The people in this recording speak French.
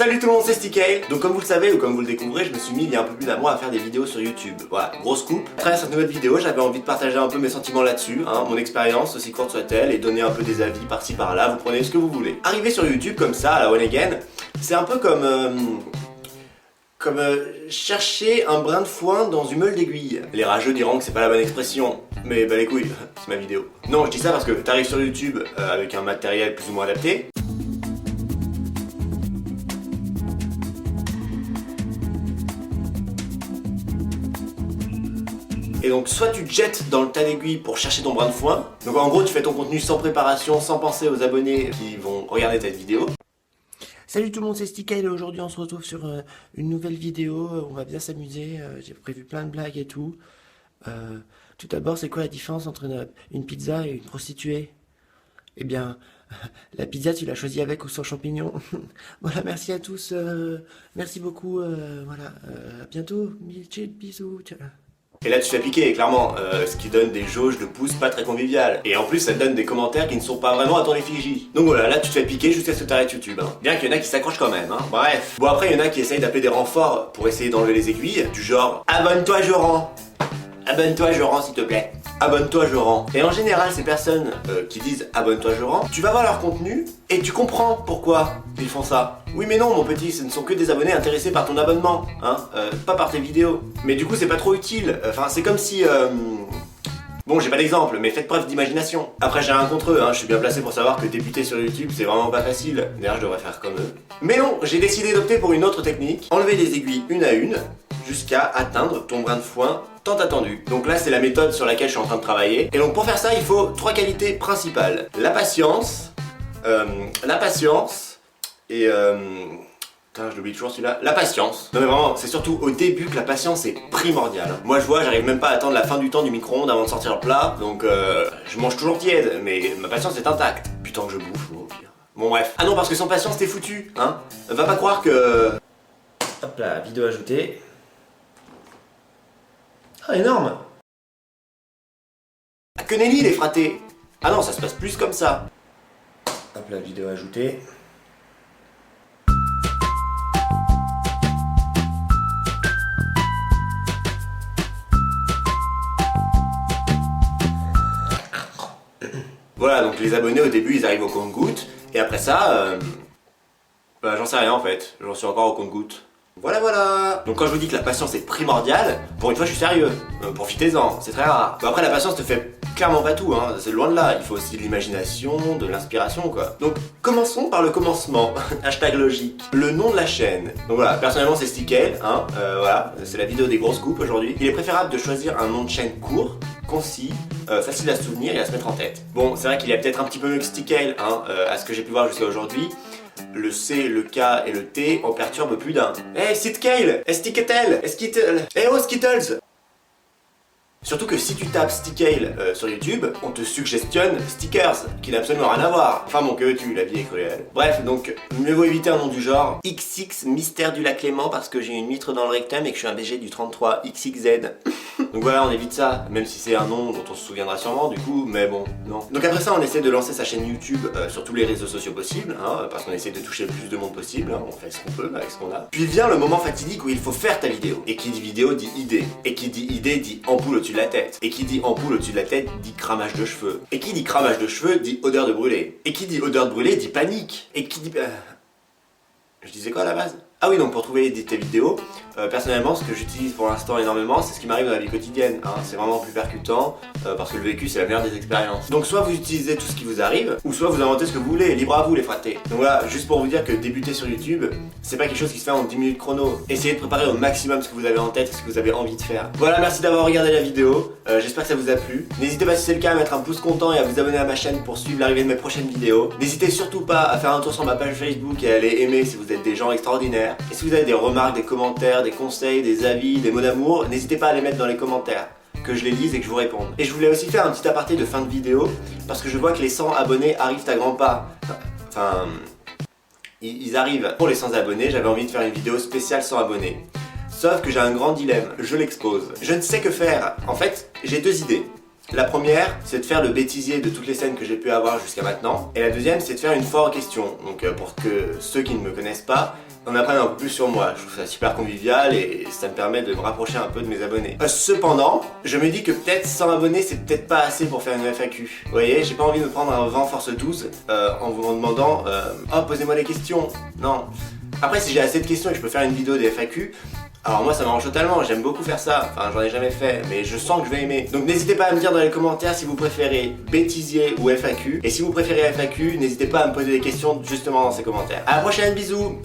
Salut tout le monde, c'est Stikale. Donc comme vous le savez ou comme vous le découvrez, je me suis mis il y a un peu plus d'un mois à faire des vidéos sur YouTube. Voilà, grosse coupe. À travers cette nouvelle vidéo, j'avais envie de partager un peu mes sentiments là-dessus, mon expérience, aussi courte soit-elle, et donner un peu des avis par-ci par-là, vous prenez ce que vous voulez. Arriver sur YouTube comme ça, à la one again, c'est un peu comme chercher un brin de foin dans une meule d'aiguille. Les rageux diront que c'est pas la bonne expression, mais bah les couilles, c'est ma vidéo. Non, je dis ça parce que t'arrives sur YouTube avec un matériel plus ou moins adapté. Et donc soit tu te jettes dans le tas d'aiguilles pour chercher ton brin de foin. Donc en gros tu fais ton contenu sans préparation, sans penser aux abonnés qui vont regarder cette vidéo. Salut tout le monde, c'est Stikale et aujourd'hui on se retrouve sur une nouvelle vidéo, on va bien s'amuser, j'ai prévu plein de blagues et tout. Tout d'abord, c'est quoi la différence entre une pizza et une prostituée? Eh bien, la pizza tu l'as choisie avec ou sans champignons. Voilà, merci à tous, merci beaucoup, voilà, à bientôt, bisous. Et là tu te fais piquer, clairement, ce qui donne des jauges de pouces pas très conviviales. Et en plus ça te donne des commentaires qui ne sont pas vraiment à ton effigie. Donc voilà, là tu te fais piquer jusqu'à ce que t'arrêtes YouTube. Bien qu'il y en a qui s'accrochent quand même, bref. Bon après il y en a qui essayent d'appeler des renforts pour essayer d'enlever les aiguilles, du genre abonne-toi je rends. Abonne-toi je rends s'il te plaît. Abonne-toi je rends. Et en général ces personnes qui disent abonne-toi je rends, tu vas voir leur contenu et tu comprends pourquoi ils font ça. Oui mais non mon petit, ce ne sont que des abonnés intéressés par ton abonnement, pas par tes vidéos. Mais du coup c'est pas trop utile, enfin c'est comme si... Bon j'ai pas d'exemple, mais faites preuve d'imagination. Après j'ai rien contre eux, je suis bien placé pour savoir que débuter sur YouTube c'est vraiment pas facile. D'ailleurs je devrais faire comme eux. Mais non, j'ai décidé d'opter pour une autre technique. Enlever les aiguilles une à une, jusqu'à atteindre ton brin de foin tant attendu. Donc là c'est la méthode sur laquelle je suis en train de travailler. Et donc pour faire ça il faut trois qualités principales. La patience et putain, je l'oublie toujours celui-là. La patience. Non mais vraiment, c'est surtout au début que la patience est primordiale. Moi je vois, j'arrive même pas à attendre la fin du temps du micro-ondes avant de sortir le plat. Donc je mange toujours tiède, mais ma patience est intacte. Putain que je bouffe, au pire. Bon bref. Ah non, parce que sans patience t'es foutu, Va pas croire que... Hop là, vidéo ajoutée. Ah, énorme! Ah, que nenni les fratés! Ah non, ça se passe plus comme ça. Hop là, vidéo ajoutée. Voilà, donc les abonnés au début ils arrivent au compte-gouttes, et après ça, bah j'en sais rien en fait, j'en suis encore au compte-gouttes. Voilà. Donc quand je vous dis que la patience est primordiale, pour une fois je suis sérieux, profitez-en, c'est très rare. Bon, après la patience te fait clairement pas tout, c'est loin de là, il faut aussi de l'imagination, de l'inspiration quoi. Donc commençons par le commencement, hashtag logique, le nom de la chaîne. Donc voilà, personnellement c'est Stikale, voilà, c'est la vidéo des grosses coupes aujourd'hui. Il est préférable de choisir un nom de chaîne court, concis, facile à se souvenir et à se mettre en tête. Bon, c'est vrai qu'il y a peut-être un petit peu mieux que Stikale, à ce que j'ai pu voir jusqu'à aujourd'hui. Le C, le K et le T en perturbent plus d'un. Eh, Stikale, Stikale, Skittles, eh oh Skittles. Surtout que si tu tapes Stikale sur YouTube, on te suggestionne stickers, qui n'a absolument rien à voir. Enfin bon, que tu, la vie est cruelle. Bref, donc, mieux vaut éviter un nom du genre XX Mystère du Lac Clément parce que j'ai une mitre dans le rectum et que je suis un BG du 33 XXZ. Donc voilà, on évite ça, même si c'est un nom dont on se souviendra sûrement du coup, mais bon, non. Donc après ça, on essaie de lancer sa chaîne YouTube sur tous les réseaux sociaux possibles, parce qu'on essaie de toucher le plus de monde possible, on fait ce qu'on peut avec ce qu'on a. Puis vient le moment fatidique où il faut faire ta vidéo. Et qui dit vidéo dit idée. Et qui dit idée dit ampoule au-dessus de la tête. Et qui dit ampoule au-dessus de la tête dit cramage de cheveux. Et qui dit cramage de cheveux dit odeur de brûlé. Et qui dit odeur de brûlé dit panique. Et qui dit... Je disais quoi à la base? Ah oui, donc pour trouver tes vidéos, personnellement ce que j'utilise pour l'instant énormément, c'est ce qui m'arrive dans la vie quotidienne, c'est vraiment plus percutant, parce que le vécu c'est la meilleure des expériences. Donc soit vous utilisez tout ce qui vous arrive, ou soit vous inventez ce que vous voulez, libre à vous les fratés. Donc voilà, juste pour vous dire que débuter sur YouTube, c'est pas quelque chose qui se fait en 10 minutes chrono. Essayez de préparer au maximum ce que vous avez en tête et ce que vous avez envie de faire. Voilà, merci d'avoir regardé la vidéo, j'espère que ça vous a plu. N'hésitez pas si c'est le cas à mettre un pouce content et à vous abonner à ma chaîne pour suivre l'arrivée de mes prochaines vidéos. N'hésitez surtout pas à faire un tour sur ma page Facebook et à aller aimer si vous êtes des gens extraordinaires. Et si vous avez des remarques, des commentaires, des conseils, des avis, des mots d'amour, n'hésitez pas à les mettre dans les commentaires, que je les lise et que je vous réponde. Et je voulais aussi faire un petit aparté de fin de vidéo, parce que je vois que les 100 abonnés arrivent à grands pas. Enfin, ils arrivent. Pour les 100 abonnés, j'avais envie de faire une vidéo spéciale 100 abonnés. Sauf que j'ai un grand dilemme, je l'expose. Je ne sais que faire. En fait, j'ai deux idées. La première, c'est de faire le bêtisier de toutes les scènes que j'ai pu avoir jusqu'à maintenant. Et la deuxième, c'est de faire une foire aux questions. Donc pour que ceux qui ne me connaissent pas, en apprenne un peu plus sur moi. Je trouve ça super convivial et ça me permet de me rapprocher un peu de mes abonnés. Cependant, je me dis que peut-être 100 abonnés c'est peut-être pas assez pour faire une FAQ. Vous voyez, j'ai pas envie de me prendre un vent force 12 en vous demandant oh posez-moi des questions. Non. Après si j'ai assez de questions et que je peux faire une vidéo des FAQ, alors moi ça m'arrange totalement, j'aime beaucoup faire ça, enfin j'en ai jamais fait, mais je sens que je vais aimer. Donc n'hésitez pas à me dire dans les commentaires si vous préférez bêtisier ou FAQ. Et si vous préférez FAQ, n'hésitez pas à me poser des questions justement dans ces commentaires. À la prochaine, bisous.